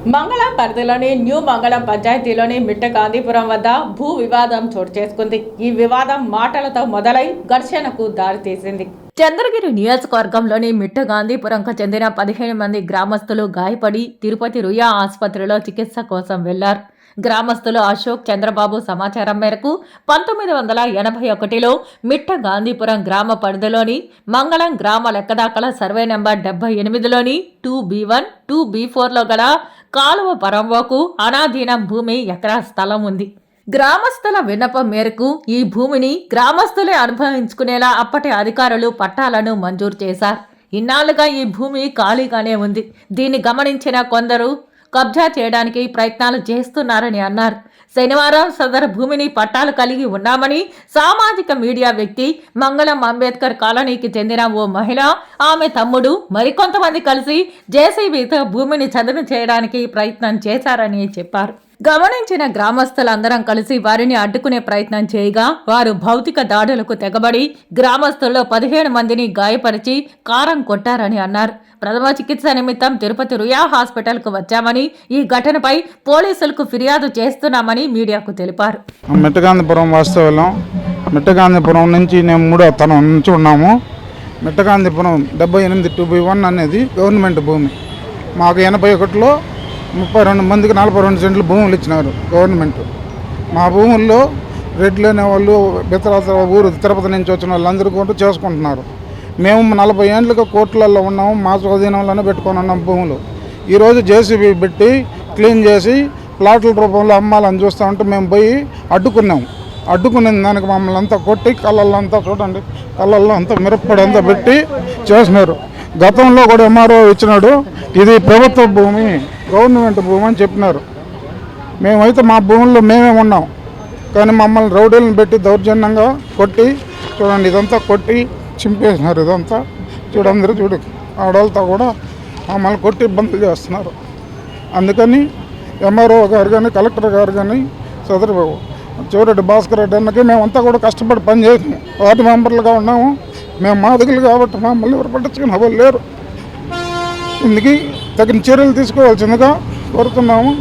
మంగళం పరిధిలోని న్యూ మంగళం పంచాయతీలోని మిట్ట గాంధీపురం వద్ద భూ వివాదం చోటు చేసుకుంది. ఈ వివాదం మాటలతో మొదలై ఘర్షణకు దారితీసింది. చంద్రగిరి నియోజకవర్గంలోని మిట్ట గాంధీపురంకు చెందిన 15 మంది గ్రామస్తులు గాయపడి తిరుపతి రుయా ఆసుపత్రిలో చికిత్స కోసం వెళ్లారు. గ్రామస్తులు అశోక్, చంద్రబాబు సమాచారం మేరకు 1981లో మిట్ట గాంధీపురం గ్రామ పరిధిలోని మంగళం గ్రామ లెక్కదాకల సర్వే నెంబర్ 78లోని 2B1, 2B4లో గల కాలువ పరంబోకు అనాధీనం భూమి ఎకరా స్థలం ఉంది. గ్రామస్తుల విన్నపం మేరకు ఈ భూమిని గ్రామస్తులే అనుభవించుకునేలా అప్పటి అధికారులు పట్టాలను మంజూరు చేశారు. ఇన్నాళ్లుగా ఈ భూమి ఖాళీగానే ఉంది. దీన్ని గమనించిన కొందరు కబ్జా చేయడానికి ప్రయత్నాలు చేస్తున్నారని అన్నారు. శనివారం సదరు భూమిని పట్టాలు కలిగి ఉన్నామని సామాజిక మీడియా వ్యక్తి మంగళం అంబేద్కర్ కాలనీకి చెందిన ఓ మహిళ, ఆమె తమ్ముడు మరికొంతమంది కలిసి జేసీబీతో భూమిని చదును చేయడానికి ప్రయత్నం చేశారని చెప్పారు. గమనించిన గ్రామస్తులందరం కలిసి వారిని అడ్డుకునే ప్రయత్నం చేయగా వారు భౌతిక దాడులకు తెగబడి గ్రామస్తుల్లో 15 మందిని గాయపరిచి కారం కొట్టారని అన్నారు. ప్రథమ చికిత్స నిమిత్తం తిరుపతి రుయా హాస్పిటల్కు వచ్చామని, ఈ ఘటనపై పోలీసులకు ఫిర్యాదు చేస్తున్నామని మీడియాకు తెలిపారు. మిట్టగాంధీపురం వాస్తవ్యం. మిట్టగాంధీపురం నుంచి మేము 3వ తరం నుంచి ఉన్నాము. మిట్టగాంధీపురం 78 2B1 అనేది గవర్నమెంట్ భూమి. మాకు 81లో 32 మందికి 42 సెంట్లు భూములు ఇచ్చినారు గవర్నమెంట్. మా భూముల్లో రెడ్లు అనే వాళ్ళు ఇతర ఊరు తిరుపతి నుంచి వచ్చిన వాళ్ళందరూ కూడా చేసుకుంటున్నారు. మేము 40 ఏళ్ళుగా కోర్టులలో ఉన్నాము. మా స్వాధీనంలోనే పెట్టుకొని ఉన్నాం భూములు. ఈరోజు జేసీబీ పెట్టి క్లీన్ చేసి ప్లాట్ల రూపంలో అమ్మాలని చూస్తూ ఉంటే మేము పోయి అడ్డుకున్నాము. అడ్డుకున్న దానికి మమ్మల్ని అంతా కొట్టి కళ్ళల్లో అంతా చూడండి, కళ్ళల్లో అంతా మిరప్పడి అంతా పెట్టి చేసినారు. గతంలో కూడా ఎంఆర్ఓ ఇచ్చినాడు, ఇది ప్రభుత్వ భూమి, గవర్నమెంట్ భూమి అని చెప్పినారు. మేమైతే మా భూముల్లో మేమే ఉన్నాం, కానీ మమ్మల్ని రౌడీలను పెట్టి దౌర్జన్యంగా కొట్టి చూడండి, ఇదంతా కొట్టి చింపేసినారు. ఇదంతా చూడందరూ చూడు, ఆడవాళ్ళతో కూడా మమ్మల్ని కొట్టి ఇబ్బందులు చేస్తున్నారు. అందుకని ఎంఆర్ఓ గారు కానీ కలెక్టర్ గారు కానీ సదరు చివరెడ్డి భాస్కర్ రెడ్డి అన్నకి మేమంతా కూడా కష్టపడి పని చేసాము. వార్డు మెంబర్లుగా ఉన్నాము. మేము మాదిగలు కాబట్టి మమ్మల్ని ఎవరు పట్టించుకుని ఎవరు లేరు. ఇందుకు తగిన చర్యలు తీసుకోవాల్సిందిగా కోరుతున్నాము.